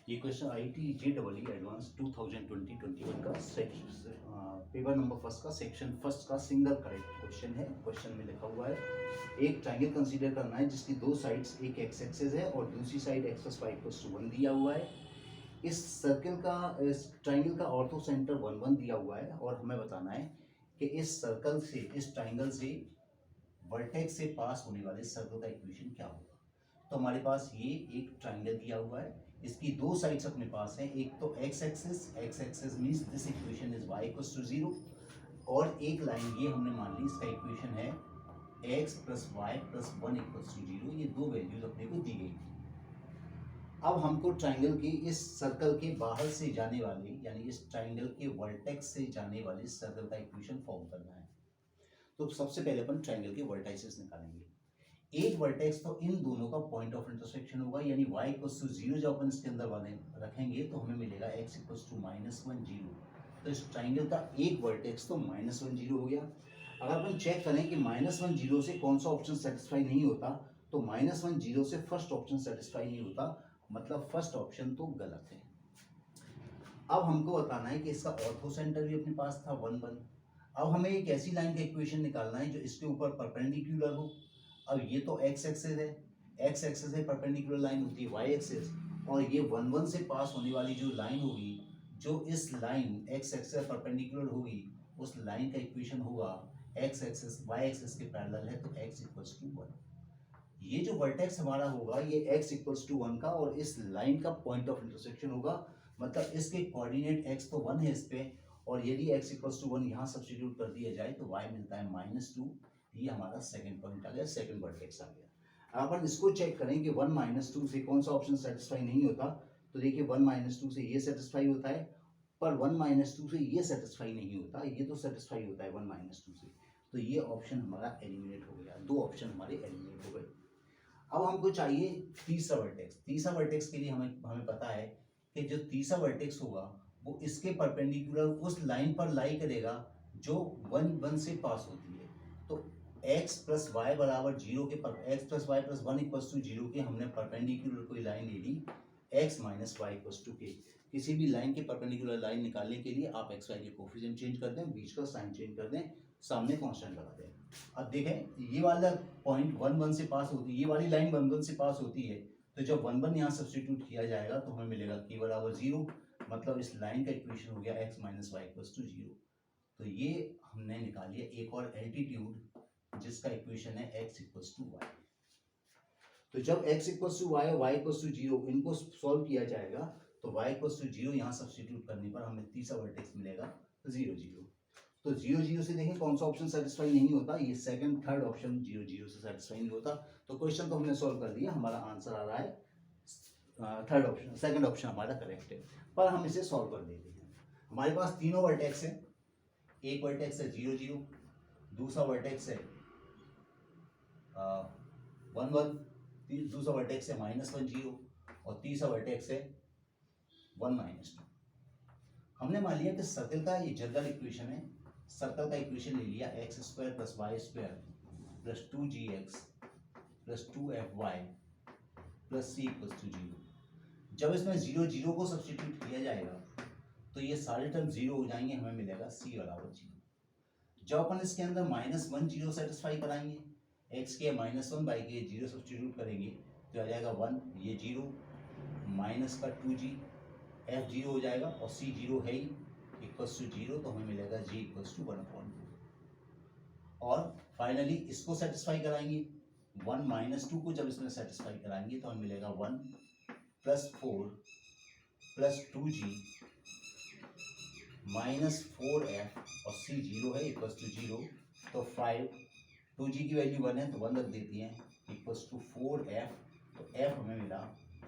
ये question IIT JEE advance 2020-21 का paper number first का सेक्शन फर्स्ट का सिंगल करेक्ट क्वेश्चन है। क्वेश्चन में लिखा हुआ है एक ट्राइंगल कंसीडर करना है जिसकी दो साइड्स एक एक्स एक्सिस है और दूसरी साइड x + y = 1 दिया हुआ है। इस सर्कल का इस ट्राइंगल का ऑर्थो सेंटर 1 1 दिया हुआ है और हमें बताना है कि इस सर्कल से इस ट्राइंगल से वर्टेक्स से पास होने वाले सर्कल का इक्वेशन क्या होगा। तो हमारे पास ये एक ट्राइंगल दिया हुआ है, इसकी दो साइड्स अपने पास हैं, एक तो x axis means this equation is y = 0 और एक लाइन ये हमने मान ली इसका इक्वेशन है x + y + 1 = 0। ये दो वैल्यूज अपने को दी गई थी। अब हमको ट्राइंगल की इस सर्कल के बाहर से जाने वाले यानी इस ट्राइंगल के वर्टेक्स से जाने वाले सर्कल का इक्वेशन फॉर्म करना है। तो सबसे पहले अपन ट्राइंगल के वर्टाइसेस निकालेंगे। एक वर्टेक्स तो इन दोनों का पॉइंट ऑफ इंटरसेक्शन होगा यानी y = 0 जब अपन इसके अंदर वाले रखेंगे तो हमें मिलेगा x = -1 0। तो इस ट्राइंगल का एक वर्टेक्स तो -1 0 हो गया। अगर अपन चेक करें कि -1 0 से कौन सा ऑप्शन सेटिस्फाई नहीं होता तो -1 0 से फर्स्ट ऑप्शन सेटिस्फाई नहीं होता, मतलब फर्स्ट ऑप्शन तो गलत है। अब हमको बताना है कि इसका ऑर्थो सेंटर भी अपने पास था 1 1। अब हमें एक ऐसी लाइन का इक्वेशन निकालना है जो इसके ऊपर परपेंडिकुलर हो। अब ये तो x एक्सिस है, x एक्सिस है परपेंडिकुलर लाइन होती है y एक्सिस, और ये 1 1 से पास होने वाली जो लाइन होगी, जो इस लाइन x एक्सिस परपेंडिकुलर होगी, उस लाइन का इक्वेशन होगा x एक्सिस y एक्सिस के पैरेलल है तो x = 1। ये जो वर्टेक्स हमारा होगा ये x = 1 का और इस लाइन का पॉइंट ऑफ इंटरसेक्शन होगा, मतलब इसके कोऑर्डिनेट x तो 1 है इस पे, और यदि x = 1 यहाँ सब्स्टिट्यूट कर दिया जाए तो y मिलता है -2। ये हमारा सेकंड पॉइंट आ गया, सेकंड वर्टेक्स आ गया। अपन इसको चेक करें कि 1 -2 से कौन सा ऑप्शन सेटिस्फाई नहीं होता, तो देखिए 1 -2 से ये सेटिस्फाई होता है, पर 1 -2 से ये सेटिस्फाई नहीं होता, ये तो सेटिस्फाई होता है 1 -2 से। तो ये ऑप्शन हमारा एलिमिनेट हो गया, दो ऑप्शन हमारे एलिमिनेट हो गए। अब हमको चाहिए तीसरा वर्टेक्स। तीसरा वर्टेक्स के लिए हमें हमें पता है कि जो तीसरा वर्टेक्स होगा वो इसके परपेंडिकुलर उस लाइन पर लाई करेगा जो 1 1 से पास होती है। तो x + y = 0 के x + y + 1 = 0 के हमने परपेंडिकुलर कोई लाइन ले ली x - y = k। किसी भी लाइन के परपेंडिकुलर लाइन निकालने के लिए आप x y के कोफिशिएंट चेंज कर दें, बीच का साइन चेंज कर दें, सामने कांस्टेंट लगा दें। अब देखें ये वाला पॉइंट 1 1 से पास होती है, ये वाली लाइन 1 1 से पास होती है, तो जब 1 1 यहाँ सब्स्टिट्यूट किया जाएगा तो हमें मिलेगा k = 0, मतलब इस लाइन का इक्वेशन हो गया x - y = 0। तो ये हमने निकाल लिया एक और एल्टीट्यूड जिसका इक्वेशन है x = y। तो जब x = y और y = 0 इनको सॉल्व किया जाएगा तो y = 0 यहाँ सब्स्टिट्यूट करने पर हमें तीसरा वर्टेक्स मिलेगा 0 0। तो 0 0 से देखें कौन सा ऑप्शन सेटिस्फाई नहीं होता, ये सेकंड थर्ड ऑप्शन 0 0 से सेटिस्फाई नहीं होता। तो क्वेश्चन तो हमने सॉल्व कर दिया, हमारा आंसर आ रहा है थर्ड ऑप्शन, सेकंड ऑप्शन हमारा करेक्ट है। पर हम इसे सॉल्व कर देते हैं। हमारे पास तीनों वर्टेक्स है, एक वर्टेक्स है 0 0, दूसरा वर्टेक्स है 1 1, दूसरा वर्टेक्स है -1 0 और तीसरा वर्टेक्स है 1 -2। हमने मान लिया कि सर्कल का ये जनरल इक्वेशन है, सर्कल का इक्वेशन ले लिया x² + y² + 2gx + 2fy + c = 0। जब इसमें 0 0 को सब्स्टिट्यूट किया जाएगा तो ये सारे टर्म 0 हो जाएंगे, हमें मिलेगा c = 0। जब अपन इसके अंदर -1 0 सेटिस्फाई कराएंगे, x के -1/k 0 सब्स्टिट्यूट करेंगे तो आ जाएगा 1, ये 0 माइनस का 2g, f 0 हो जाएगा और c 0 है ही =0, तो हमें मिलेगा g = 1/2। और फाइनली इसको सेटिस्फाई कराएंगे, 1 - 2 को जब इसमें सेटिस्फाई कराएंगे तो हमें मिलेगा 1 + 4 + 2g -4f और c 0 है =0, तो 5, 2g की वैल्यू 1 है तो 1 रख देती हैं =4f, तो f हमें मिला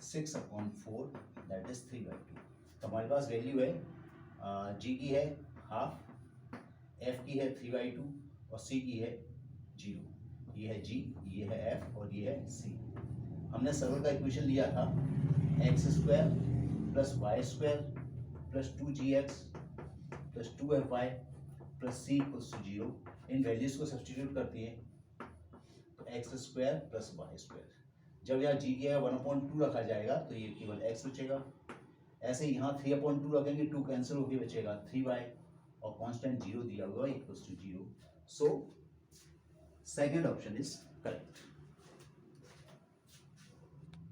6/4 दैट इज 3/2। तो हमारे पास वैल्यू है g की है हाफ, f की है 3/2 और c की है 0। ये है g, ये है f और ये है c। हमने सर्कल का इक्वेशन लिया था x² + y² + 2gx + 2fy + c = 0। इन वैल्यूज को सब्स्टिट्यूट करती है तो x² + y²। जब यहाँ g की 1/2 रखा जाएगा तो ये केवल x बचेगा ऐसे यहाँ 3/2 रखेंगे, 2 कैंसिल होके बचेगा 3y और कांस्टेंट 0 दिया हुआ equals to 0. So second option is correct.